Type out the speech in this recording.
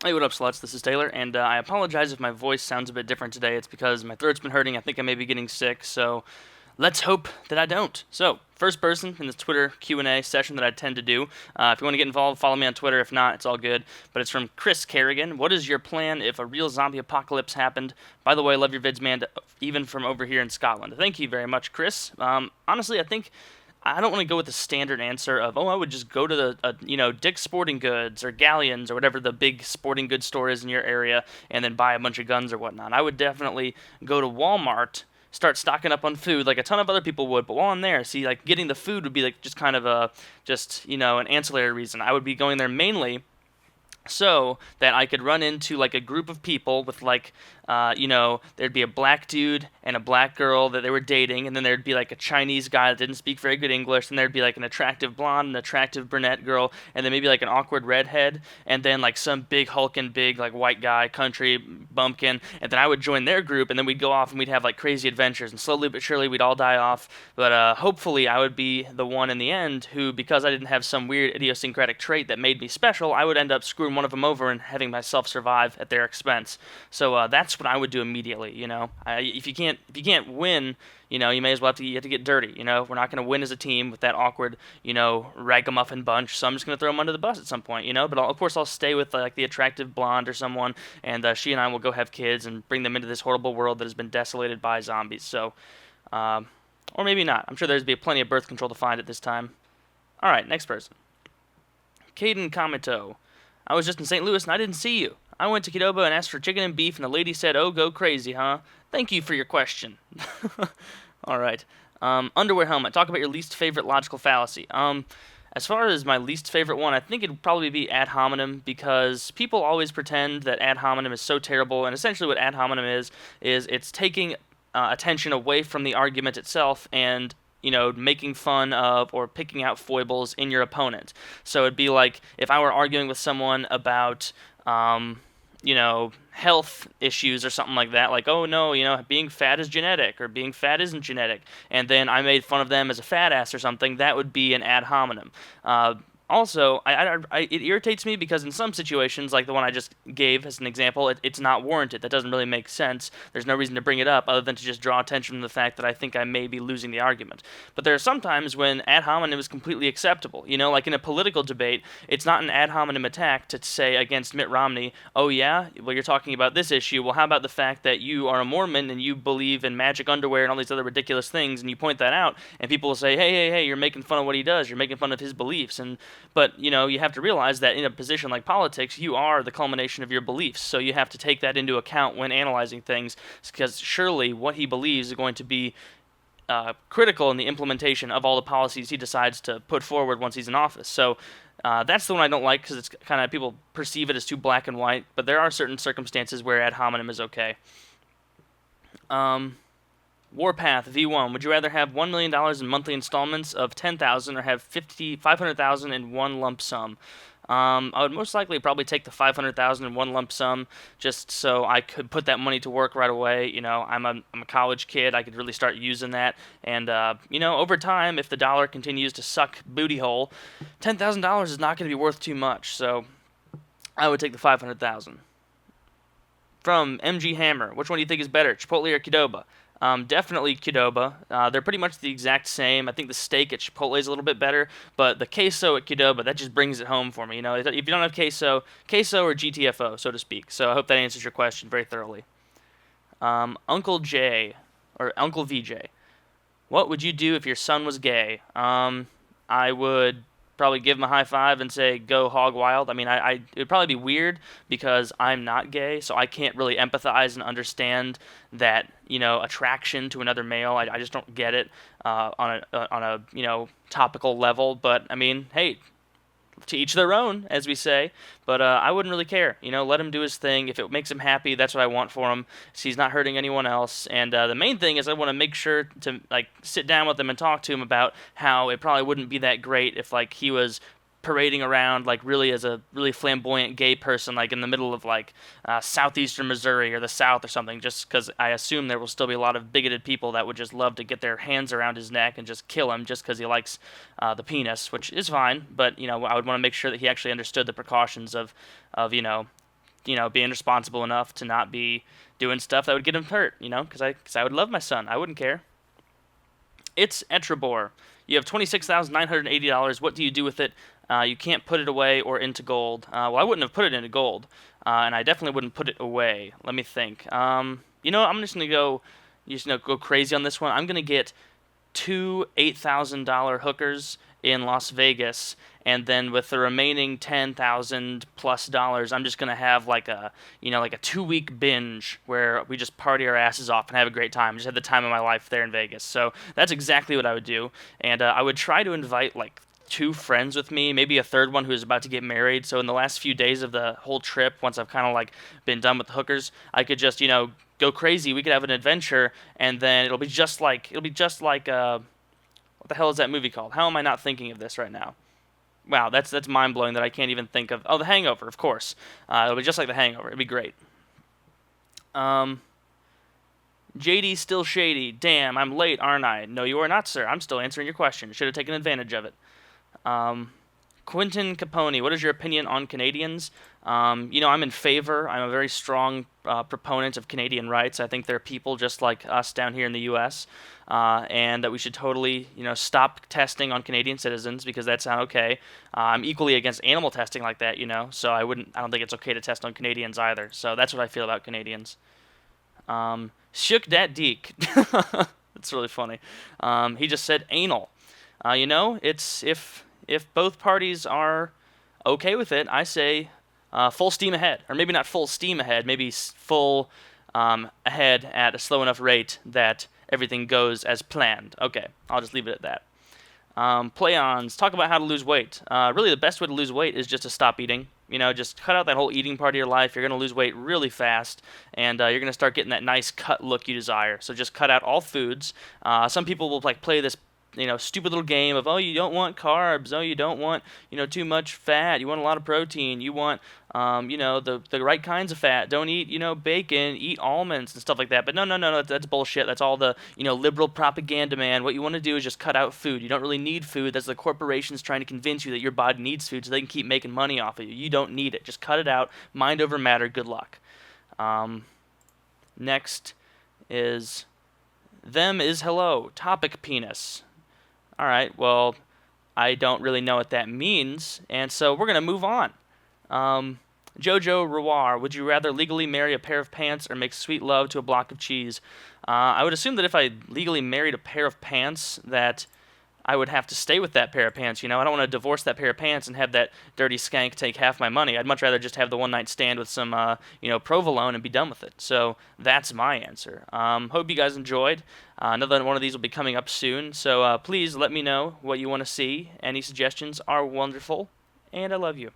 Hey, what up, sluts? This is Taylor, and I apologize if my voice sounds a bit different today. It's because my throat's been hurting. I think I may be getting sick, so let's hope that I don't. So, first person in this Twitter Q&A session that I tend to do. If you want to get involved, follow me on Twitter. If not, it's all good. But it's from Chris Kerrigan. What is your plan if a real zombie apocalypse happened? By the way, love your vids, man, even from over here in Scotland. Thank you very much, Chris. Honestly, I don't want to go with the standard answer of, I would just go to Dick's Sporting Goods or Galleons or whatever the big sporting goods store is in your area and then buy a bunch of guns or whatnot. I would definitely go to Walmart, start stocking up on food like a ton of other people would. But while I'm there, see, like getting the food would be like just kind of an ancillary reason. I would be going there mainly so that I could run into like a group of people with there'd be a black dude and a black girl that they were dating, and then there'd be like a Chinese guy that didn't speak very good English, and there'd be like an attractive blonde, an attractive brunette girl, and then maybe like an awkward redhead, and then like some big hulking big like white guy, country bumpkin, and then I would join their group, and then we'd go off and we'd have like crazy adventures, and slowly but surely we'd all die off. But hopefully I would be the one in the end who, because I didn't have some weird idiosyncratic trait that made me special, I would end up screwing one of them over and having myself survive at their expense. So that's what I would do immediately. If you can't win, you may as well you have to get dirty. We're not going to win as a team with that awkward, ragamuffin bunch. So I'm just going to throw them under the bus at some point. But of course I'll stay with like the attractive blonde or someone, and she and I will go have kids and bring them into this horrible world that has been desolated by zombies. So, or maybe not. I'm sure there's be plenty of birth control to find at this time. All right, next person. Caden Kamito. I was just in St. Louis and I didn't see you. I went to Qdoba and asked for chicken and beef, and the lady said, "Oh, go crazy, huh?" Thank you for your question. All right. Underwear helmet. Talk about your least favorite logical fallacy. As far as my least favorite one, I think it'd probably be ad hominem, because people always pretend that ad hominem is so terrible, and essentially what ad hominem is it's taking attention away from the argument itself and making fun of or picking out foibles in your opponent. So it'd be like if I were arguing with someone about, health issues or something like that, like, oh no, being fat is genetic or being fat isn't genetic, and then I made fun of them as a fat ass or something, that would be an ad hominem. Also, it irritates me because in some situations, like the one I just gave as an example, it's not warranted. That doesn't really make sense. There's no reason to bring it up other than to just draw attention to the fact that I think I may be losing the argument. But there are some times when ad hominem is completely acceptable. Like in a political debate, it's not an ad hominem attack to say against Mitt Romney, "Oh yeah, well you're talking about this issue. Well, how about the fact that you are a Mormon and you believe in magic underwear and all these other ridiculous things, and you point that out, and people will say, hey, you're making fun of what he does. You're making fun of his beliefs." But you have to realize that in a position like politics, you are the culmination of your beliefs. So you have to take that into account when analyzing things, because surely what he believes is going to be critical in the implementation of all the policies he decides to put forward once he's in office. So that's the one I don't like, because it's kind of, people perceive it as too black and white. But there are certain circumstances where ad hominem is okay. Warpath V1. Would you rather have $1 million in monthly installments of 10,000 or have 500,000 in one lump sum? I would most likely probably take the 500,000 in one lump sum, just so I could put that money to work right away. I'm a college kid. I could really start using that, and over time, if the dollar continues to suck booty hole, $10,000 is not going to be worth too much. So I would take the 500,000. From MG Hammer, which one do you think is better, Chipotle or Qdoba? Definitely Qdoba. They're pretty much the exact same. I think the steak at Chipotle is a little bit better, but the queso at Qdoba, that just brings it home for me. If you don't have queso or GTFO, so to speak. So I hope that answers your question very thoroughly. Uncle J, or Uncle VJ. What would you do if your son was gay? I would probably give him a high five and say, "Go hog wild." I mean, it would probably be weird because I'm not gay, so I can't really empathize and understand that attraction to another male. I just don't get it on a topical level. But I mean, hey, to each their own, as we say. But I wouldn't really care. Let him do his thing. If it makes him happy, that's what I want for him. So he's not hurting anyone else. And the main thing is I want to make sure to sit down with him and talk to him about how it probably wouldn't be that great if he was parading around really as a really flamboyant gay person in the middle of southeastern Missouri or the South or something, just because I assume there will still be a lot of bigoted people that would just love to get their hands around his neck and just kill him just because he likes the penis, which is fine. But I would want to make sure that he actually understood the precautions of being responsible enough to not be doing stuff that would get him hurt, because I would love my son. I wouldn't care. It's Etrabor. You have $26,980. What do you do with it? You can't put it away or into gold. Well, I wouldn't have put it into gold, and I definitely wouldn't put it away. Let me think. I'm just gonna go crazy on this one. I'm gonna get two $8,000 hookers in Las Vegas, and then with the remaining $10,000+ I'm just gonna have like a 2-week binge where we just party our asses off and have a great time. Just have the time of my life there in Vegas. So that's exactly what I would do, and I would try to invite like 2 friends with me, maybe a third one who's about to get married. So in the last few days of the whole trip, once I've kind of like been done with the hookers, I could just go crazy. We could have an adventure, and then it'll be just like what the hell is that movie called? How am I not thinking of this right now? Wow, that's mind blowing that I can't even think of. Oh, The Hangover, of course. It'll be just like The Hangover. It'd be great. JD still shady. Damn, I'm late, aren't I? No, you are not, sir. I'm still answering your question. Should have taken advantage of it. Quentin Capone, what is your opinion on Canadians? I'm in favor. I'm a very strong proponent of Canadian rights. I think they're people just like us down here in the U.S., and that we should totally, stop testing on Canadian citizens because that's not okay. I'm equally against animal testing like that, so I don't think it's okay to test on Canadians either. So that's what I feel about Canadians. Shook dat deek. That's really funny. He just said anal. It's if both parties are okay with it, I say full steam ahead. Or maybe not full steam ahead, maybe full ahead at a slow enough rate that everything goes as planned. Okay, I'll just leave it at that. Play-ons, talk about how to lose weight. Really, the best way to lose weight is just to stop eating. Just cut out that whole eating part of your life. You're going to lose weight really fast, and you're going to start getting that nice cut look you desire. So just cut out all foods. Some people will play this stupid little game of, oh, you don't want carbs, oh, you don't want, too much fat, you want a lot of protein, you want, the right kinds of fat, don't eat, bacon, eat almonds and stuff like that. But no, that's bullshit. That's all the, liberal propaganda, man. What you want to do is just cut out food. You don't really need food. That's the corporations trying to convince you that your body needs food so they can keep making money off of you. You don't need it. Just cut it out. Mind over matter. Good luck. Next is them is hello. Topic penis. All right, well, I don't really know what that means, and so we're going to move on. Jojo Rawar, would you rather legally marry a pair of pants or make sweet love to a block of cheese? I would assume that if I legally married a pair of pants, that I would have to stay with that pair of pants. I don't want to divorce that pair of pants and have that dirty skank take half my money. I'd much rather just have the one-night stand with some, provolone and be done with it. So that's my answer. Hope you guys enjoyed. Another one of these will be coming up soon. So please let me know what you want to see. Any suggestions are wonderful, and I love you.